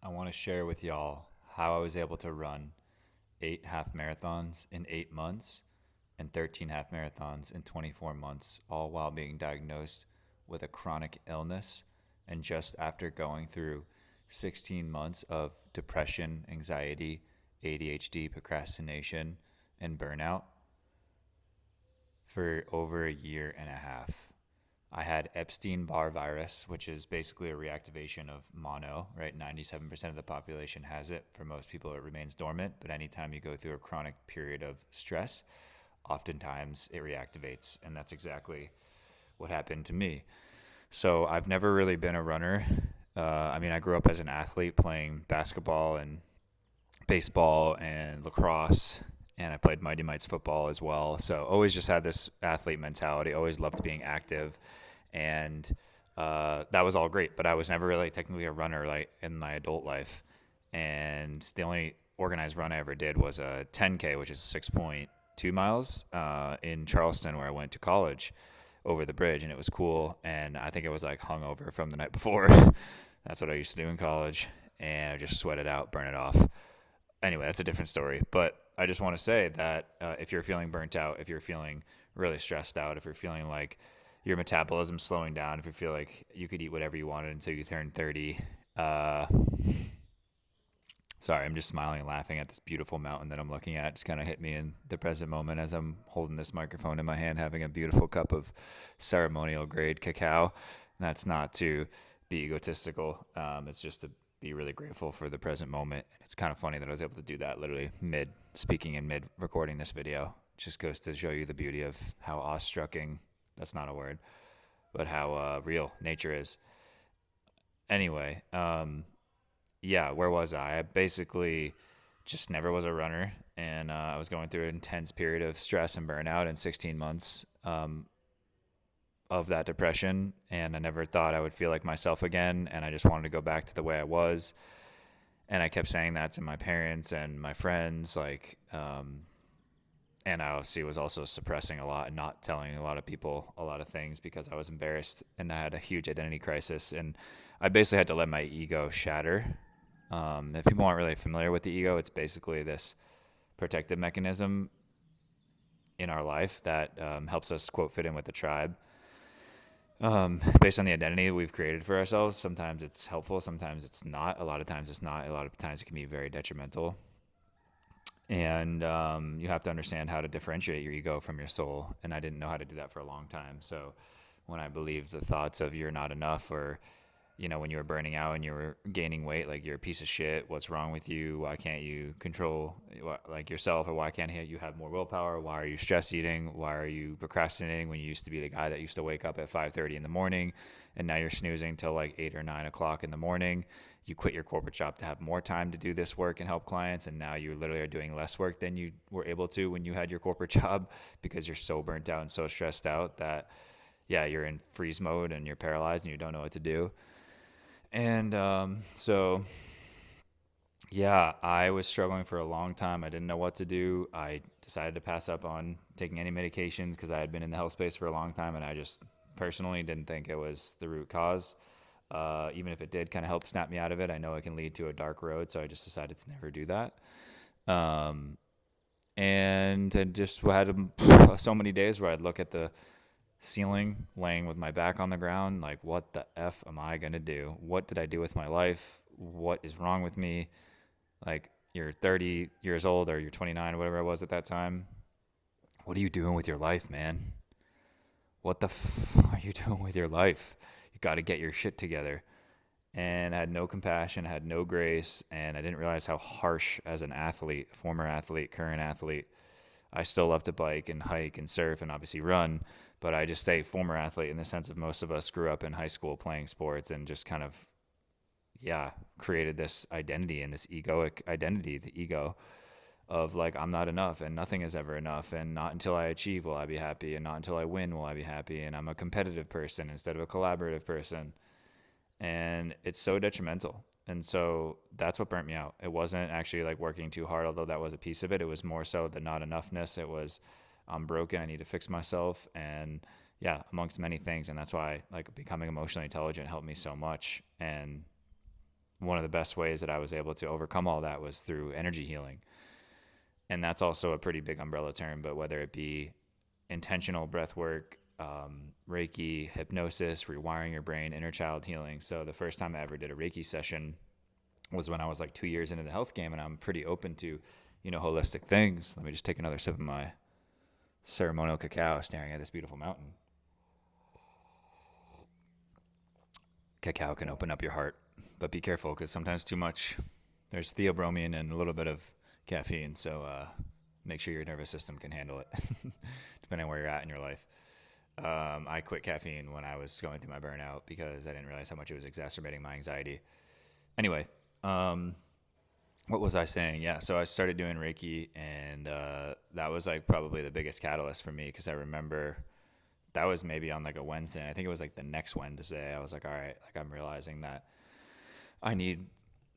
I want to share with y'all how I was able to run 8 half marathons in 8 months and 13 half marathons in 24 months, all while being diagnosed with a chronic illness. And just after going through 16 months of depression, anxiety, ADHD, procrastination, and burnout for over a year and a half. I had Epstein Barr virus, which is basically a reactivation of mono, right? 97% of the population has it. For most people, it remains dormant. But anytime you go through a chronic period of stress, oftentimes it reactivates. And that's exactly what happened to me. So I've never really been a runner. I grew up as an athlete playing basketball and baseball and lacrosse, and I played Mighty Mites football as well. So always just had this athlete mentality. Always loved being active, and that was all great. But I was never really technically a runner like in my adult life. And the only organized run I ever did was a 10K, which is 6.2 miles in Charleston, where I went to college over the bridge, and it was cool. And I think it was like hungover from the night before. That's what I used to do in college, and I just sweat it out, burn it off. Anyway, that's a different story. But I just want to say that if you're feeling burnt out, if you're feeling really stressed out, if you're feeling like your metabolism's slowing down, if you feel like you could eat whatever you wanted until you turn 30, uh, sorry, I'm just smiling and laughing at this beautiful mountain that I'm looking at. It just kind of hit me in the present moment as I'm holding this microphone in my hand, having a beautiful cup of ceremonial grade cacao. And that's not to be egotistical. It's just to be really grateful for the present moment. And it's kind of funny that I was able to do that literally mid speaking and mid recording this video. It just goes to show you the beauty of how awestrucking, that's not a word, but how real nature is. Anyway, yeah, where was I? I basically just never was a runner, and I was going through an intense period of stress and burnout in 16 months of that depression, and I never thought I would feel like myself again, and I just wanted to go back to the way I was. And I kept saying that to my parents and my friends, and I obviously was also suppressing a lot and not telling a lot of people a lot of things because I was embarrassed and I had a huge identity crisis. And I basically had to let my ego shatter. If people aren't really familiar with the ego, it's basically this protective mechanism in our life that helps us, quote, fit in with the tribe. Based on the identity we've created for ourselves, sometimes it's helpful, sometimes it's not. A lot of times it's not. A lot of times it can be very detrimental. And you have to understand how to differentiate your ego from your soul. And I didn't know how to do that for a long time. So when I believed the thoughts of you're not enough, or when you were burning out and you were gaining weight, like you're a piece of shit, what's wrong with you? Why can't you control like yourself? Or why can't you have more willpower? Why are you stress eating? Why are you procrastinating when you used to be the guy that used to wake up at 5:30 in the morning, and now you're snoozing till like 8 or 9 o'clock in the morning? You quit your corporate job to have more time to do this work and help clients, and now you literally are doing less work than you were able to when you had your corporate job because you're so burnt out and so stressed out that, yeah, you're in freeze mode and you're paralyzed and you don't know what to do. And so, yeah, I was struggling for a long time. I didn't know what to do. I decided to pass up on taking any medications because I had been in the health space for a long time, and I just personally didn't think it was the root cause. Even if it did kind of help snap me out of it, I know it can lead to a dark road, so I just decided to never do that. Um, and I just had so many days where I'd look at the ceiling, laying with my back on the ground, like, what the F am I going to do? What did I do with my life? What is wrong with me? Like, you're 30 years old or you're 29 or whatever I was at that time. What are you doing with your life, man? What the are you doing with your life? You got to get your shit together. And I had no compassion, I had no grace, and I didn't realize how harsh as an athlete, former athlete, current athlete, I still love to bike and hike and surf and obviously run, but I just say former athlete in the sense of most of us grew up in high school playing sports and just kind of, yeah, created this identity and this egoic identity, the ego of like, I'm not enough and nothing is ever enough, and not until I achieve will I be happy, and not until I win will I be happy, and I'm a competitive person instead of a collaborative person. And it's so detrimental. And so that's what burnt me out. It wasn't actually like working too hard, although that was a piece of it. It was more so the not enoughness. It was, I'm broken, I need to fix myself, and yeah, amongst many things. And that's why like becoming emotionally intelligent helped me so much. And one of the best ways that I was able to overcome all that was through energy healing. And that's also a pretty big umbrella term, but whether it be intentional breath work, Reiki, hypnosis, rewiring your brain, inner child healing. So the first time I ever did a Reiki session was when I was like 2 years into the health game, and I'm pretty open to, holistic things. Let me just take another sip of my ceremonial cacao, staring at this beautiful mountain. Cacao can open up your heart, but be careful because sometimes too much. There's theobromine and a little bit of caffeine, so make sure your nervous system can handle it, depending on where you're at in your life. I quit caffeine when I was going through my burnout because I didn't realize how much it was exacerbating my anxiety. Anyway, what was I saying? Yeah, so I started doing Reiki, and that was like probably the biggest catalyst for me because I remember that was maybe on like a Wednesday. And I think it was like the next Wednesday. I was like, all right, like I'm realizing that I need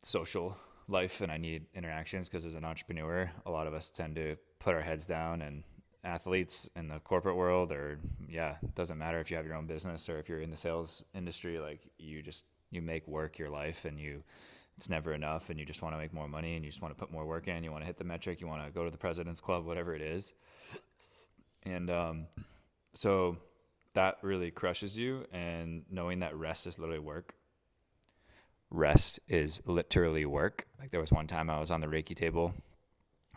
social life and I need interactions because as an entrepreneur, a lot of us tend to put our heads down, and athletes in the corporate world, or it doesn't matter if you have your own business or if you're in the sales industry, like you make work your life, and it's never enough, and you just want to make more money, and you just want to put more work in, you want to hit the metric, you want to go to the president's club, whatever it is. And so that really crushes you, and knowing that rest is literally work. Rest is literally work. Like there was one time I was on the Reiki table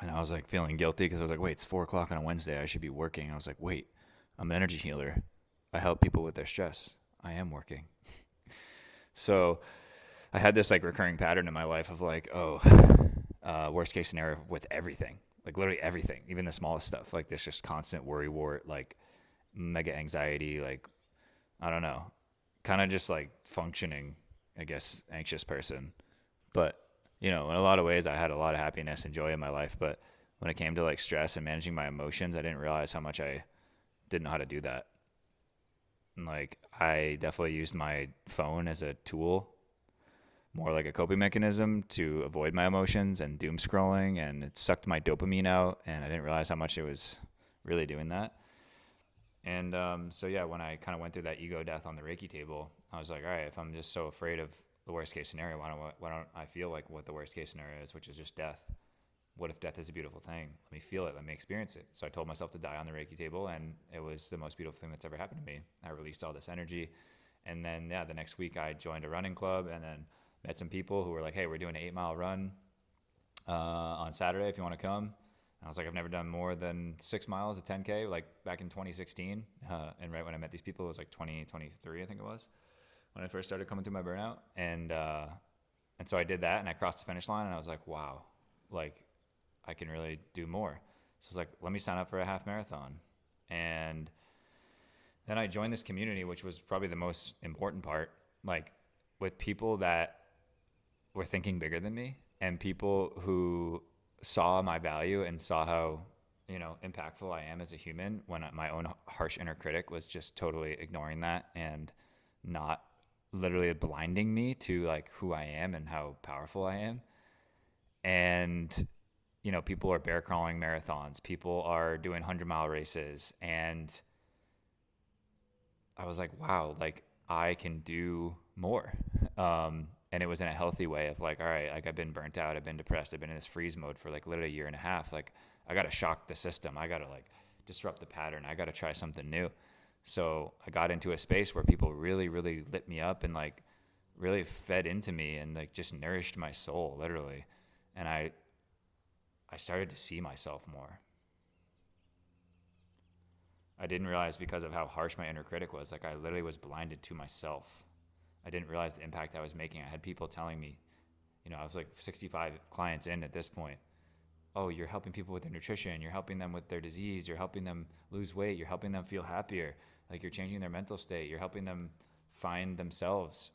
and I was like feeling guilty because I was like, wait, it's 4:00 on a Wednesday. I should be working. I was like, wait, I'm an energy healer. I help people with their stress. I am working. So I had this like recurring pattern in my life of like, worst case scenario with everything, like literally everything, even the smallest stuff, like this just constant worry wart, like mega anxiety, like, I don't know, kind of just like functioning, I guess, anxious person. But, in a lot of ways I had a lot of happiness and joy in my life. But when it came to like stress and managing my emotions, I didn't realize how much I didn't know how to do that. And like, I definitely used my phone as a tool, more like a coping mechanism to avoid my emotions and doom scrolling. And it sucked my dopamine out. And I didn't realize how much it was really doing that. And so, yeah, when I kind of went through that ego death on the Reiki table, I was like, all right, if I'm just so afraid of the worst case scenario, why don't I feel like what the worst case scenario is, which is just death? What if death is a beautiful thing? Let me feel it. Let me experience it. So I told myself to die on the Reiki table, and it was the most beautiful thing that's ever happened to me. I released all this energy. And then, the next week I joined a running club and then met some people who were like, hey, we're doing an 8-mile run on Saturday if you want to come. I was like, I've never done more than 6 miles, a 10K, like back in 2016. And right when I met these people, it was like 2023, I think it was, when I first started coming through my burnout. And so I did that, and I crossed the finish line, and I was like, wow, like I can really do more. So I was like, let me sign up for a half marathon. And then I joined this community, which was probably the most important part, like with people that were thinking bigger than me and people who saw my value and saw how, impactful I am as a human, when my own harsh inner critic was just totally ignoring that and not literally blinding me to like who I am and how powerful I am. And, people are bear crawling marathons. People are doing 100-mile races. And I was like, wow, like I can do more. And it was in a healthy way of like, all right, like I've been burnt out. I've been depressed. I've been in this freeze mode for like literally a year and a half. Like I got to shock the system. I got to like disrupt the pattern. I got to try something new. So I got into a space where people really, really lit me up and like really fed into me and like just nourished my soul literally. And I started to see myself more. I didn't realize because of how harsh my inner critic was, like I literally was blinded to myself. I didn't realize the impact I was making. I had people telling me, I was like 65 clients in at this point. Oh, you're helping people with their nutrition. You're helping them with their disease. You're helping them lose weight. You're helping them feel happier. Like you're changing their mental state. You're helping them find themselves.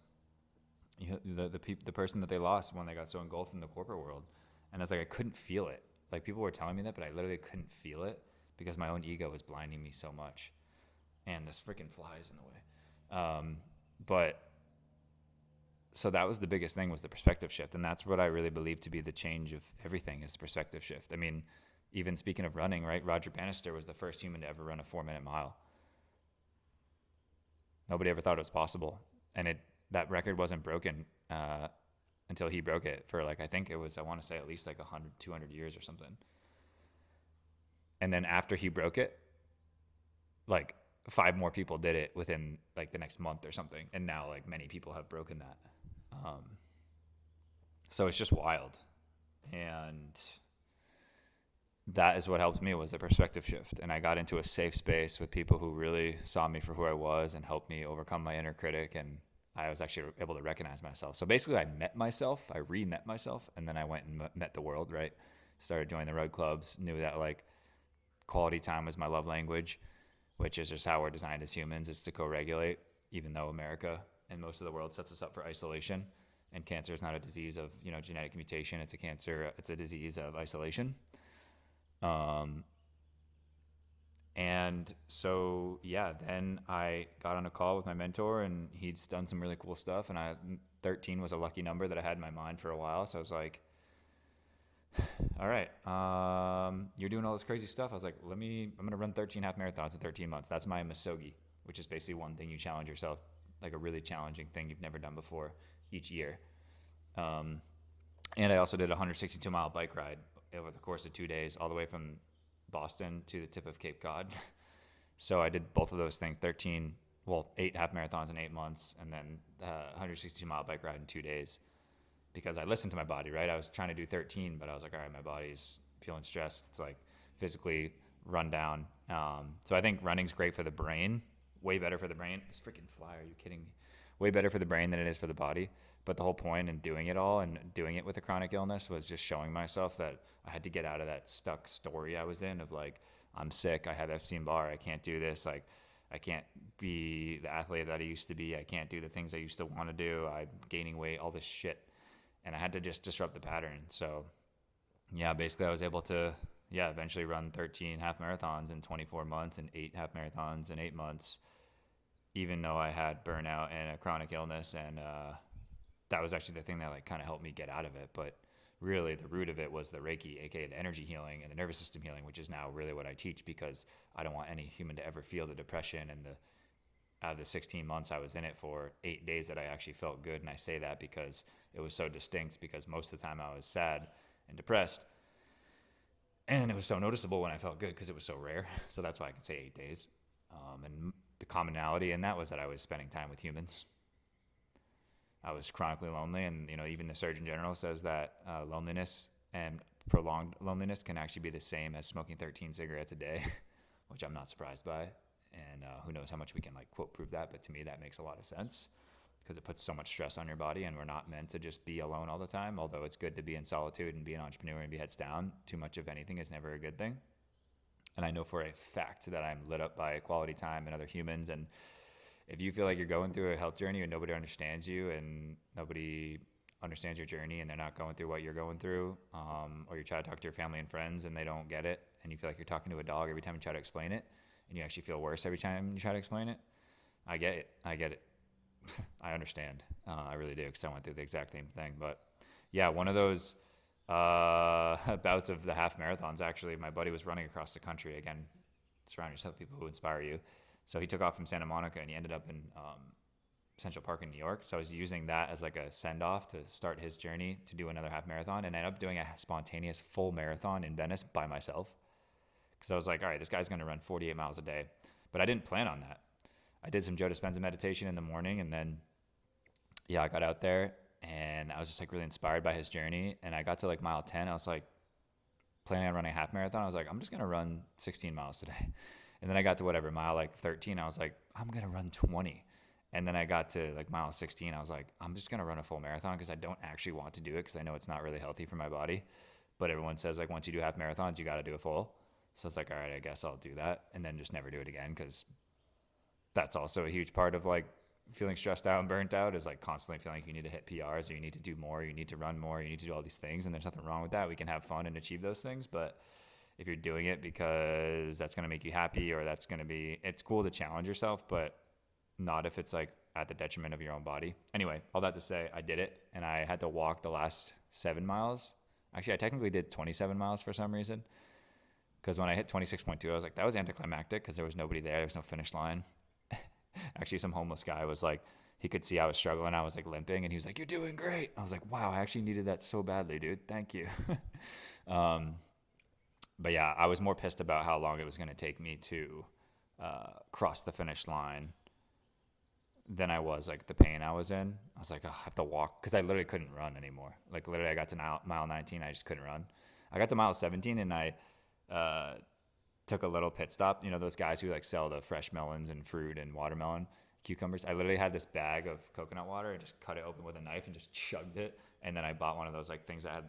The person that they lost when they got so engulfed in the corporate world. And I was like, I couldn't feel it. Like people were telling me that, but I literally couldn't feel it because my own ego was blinding me so much. And this freaking flies in the way. But so that was the biggest thing, was the perspective shift. And that's what I really believe to be the change of everything, is perspective shift. I mean, even speaking of running, right? Roger Bannister was the first human to ever run a 4-minute mile. Nobody ever thought it was possible. And that record wasn't broken until he broke it for like, I think it was, I want to say at least like 100, 200 years or something. And then after he broke it, like 5 more people did it within like the next month or something. And now like many people have broken that. So it's just wild. And that is what helped me, was a perspective shift. And I got into a safe space with people who really saw me for who I was and helped me overcome my inner critic. And I was actually able to recognize myself. So basically I met myself, I re-met myself, and then I went and met the world, right? Started joining the road clubs, knew that like quality time was my love language, which is just how we're designed as humans, is to co-regulate, even though America and most of the world sets us up for isolation. And cancer is not a disease of, genetic mutation. It's a cancer. It's a disease of isolation. And so, yeah, then I got on a call with my mentor, and he's done some really cool stuff. And 13 was a lucky number that I had in my mind for a while. So I was like, all right, you're doing all this crazy stuff. I was like, I'm going to run 13 half marathons in 13 months. That's my Misogi, which is basically one thing you challenge yourself, like a really challenging thing you've never done before each year. And I also did a 162-mile bike ride over the course of 2 days, all the way from Boston to the tip of Cape Cod. So I did both of those things, 8 half marathons in 8 months, and then 162-mile bike ride in 2 days, because I listened to my body, right? I was trying to do 13, but I was like, all right, my body's feeling stressed. It's like physically run down. So I think running's great for the brain, way better for the brain. This freaking fly, are you kidding me? Way better for the brain than it is for the body. But the whole point in doing it all and doing it with a chronic illness was just showing myself that I had to get out of that stuck story I was in of like, I'm sick, I have Epstein Barr, I can't do this, like I can't be the athlete that I used to be, I can't do the things I used to want to do, I'm gaining weight, all this shit. And I had to just disrupt the pattern. So yeah, basically I was able to eventually run 13 half marathons in 24 months and 8 half marathons in 8 months, even though I had burnout and a chronic illness. And that was actually the thing that like kind of helped me get out of it. But really the root of it was the Reiki, aka the energy healing and the nervous system healing, which is now really what I teach, because I don't want any human to ever feel the depression. And out of the 16 months I was in it, for 8 days that I actually felt good. And I say that because it was so distinct, because most of the time I was sad and depressed, and it was so noticeable when I felt good because it was so rare. So that's why I can say 8 days. And the commonality in that was that I was spending time with humans. I was chronically lonely, and even the Surgeon General says that loneliness and prolonged loneliness can actually be the same as smoking 13 cigarettes a day, which I'm not surprised by. And who knows how much we can like quote prove that, but to me that makes a lot of sense, because it puts so much stress on your body, and we're not meant to just be alone all the time. Although it's good to be in solitude and be an entrepreneur and be heads down, too much of anything is never a good thing. And I know for a fact that I'm lit up by quality time and other humans. And if you feel like you're going through a health journey and nobody understands you, and nobody understands your journey, and they're not going through what you're going through, or you try to talk to your family and friends and they don't get it, and you feel like you're talking to a dog every time you try to explain it, and you actually feel worse every time you try to explain it, I get it. I understand. I really do, because I went through the exact same thing. But yeah, one of those bouts of the half marathons, actually, my buddy was running across the country. Again, surround yourself with people who inspire you. So he took off from Santa Monica, and he ended up in Central Park in New York. So I was using that as like a send-off to start his journey to do another half marathon, and I ended up doing a spontaneous full marathon in Venice by myself, because I was like, all right, this guy's going to run 48 miles a day. But I didn't plan on that. I did some Joe Dispenza meditation in the morning, and then I got out there, and I was just like really inspired by his journey. And I got to like mile 10. I was like planning on running a half marathon. I was like, I'm just going to run 16 miles today. And then I got to whatever, mile like 13. I was like, I'm going to run 20. And then I got to like mile 16. I was like, I'm just going to run a full marathon, because I don't actually want to do it, because I know it's not really healthy for my body. But everyone says like once you do half marathons, you got to do a full. So it's like, all right, I guess I'll do that, and then just never do it again, because that's also a huge part of like feeling stressed out and burnt out, is like constantly feeling like you need to hit PRs, or you need to do more, you need to run more, you need to do all these things. And there's nothing wrong with that. We can have fun and achieve those things. But if you're doing it because that's going to make you happy, or it's cool to challenge yourself, but not if it's like at the detriment of your own body. Anyway, all that to say, I did it, and I had to walk the last 7 miles. Actually, I technically did 27 miles for some reason, because when I hit 26.2, I was like, that was anticlimactic, because there was nobody there. There was no finish line. Actually, some homeless guy was like he could see I was struggling. I was like limping, and he was like, "You're doing great." I was like, "Wow, I actually needed that so badly, dude. Thank you." um, but yeah, I was more pissed about how long it was going to take me to cross the finish line than I was like the pain I was in. I was like, oh, I have to walk because I literally couldn't run anymore. Like literally, I got to mile 19, I just couldn't run. I got to mile 17, and I uh, took a little pit stop. You know those guys who like sell the fresh melons and fruit and watermelon, cucumbers. I literally had this bag of coconut water and just cut it open with a knife and just chugged it. And then I bought one of those like things that had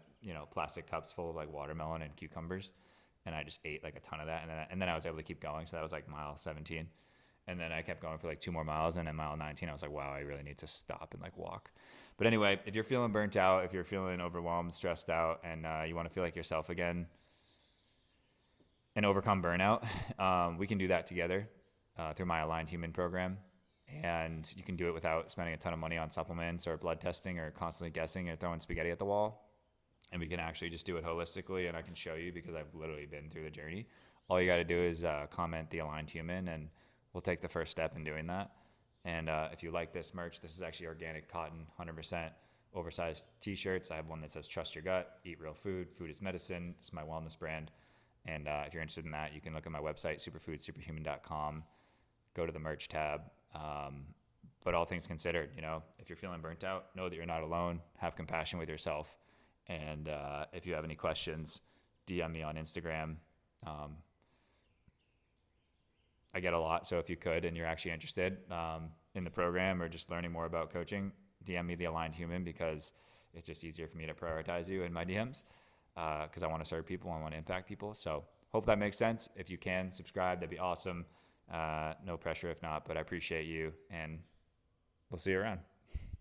plastic cups full of like watermelon and cucumbers, and I just ate like a ton of that. And then I was able to keep going. So that was like mile 17. And then I kept going for like 2 more miles. And at mile 19, I was like, wow, I really need to stop and like walk. But anyway, if you're feeling burnt out, if you're feeling overwhelmed, stressed out, and you want to feel like yourself again and overcome burnout, we can do that together through my Aligned Human program. And you can do it without spending a ton of money on supplements or blood testing or constantly guessing or throwing spaghetti at the wall. And we can actually just do it holistically, and I can show you because I've literally been through the journey. All you got to do is comment the Aligned Human, and we'll take the first step in doing that. And if you like this merch, this is actually organic cotton, 100% oversized t-shirts. I have one that says trust your gut, eat real food, food is medicine. It's my wellness brand. And if you're interested in that, you can look at my website, superfoodsuperhuman.com, go to the merch tab. But all things considered, if you're feeling burnt out, know that you're not alone. Have compassion with yourself. And if you have any questions, DM me on Instagram. I get a lot, so if you could and you're actually interested in the program or just learning more about coaching, DM me the Aligned Human, because it's just easier for me to prioritize you in my DMs because I want to serve people, I want to impact people. So hope that makes sense. If you can subscribe, that'd be awesome. No pressure if not, but I appreciate you, and we'll see you around.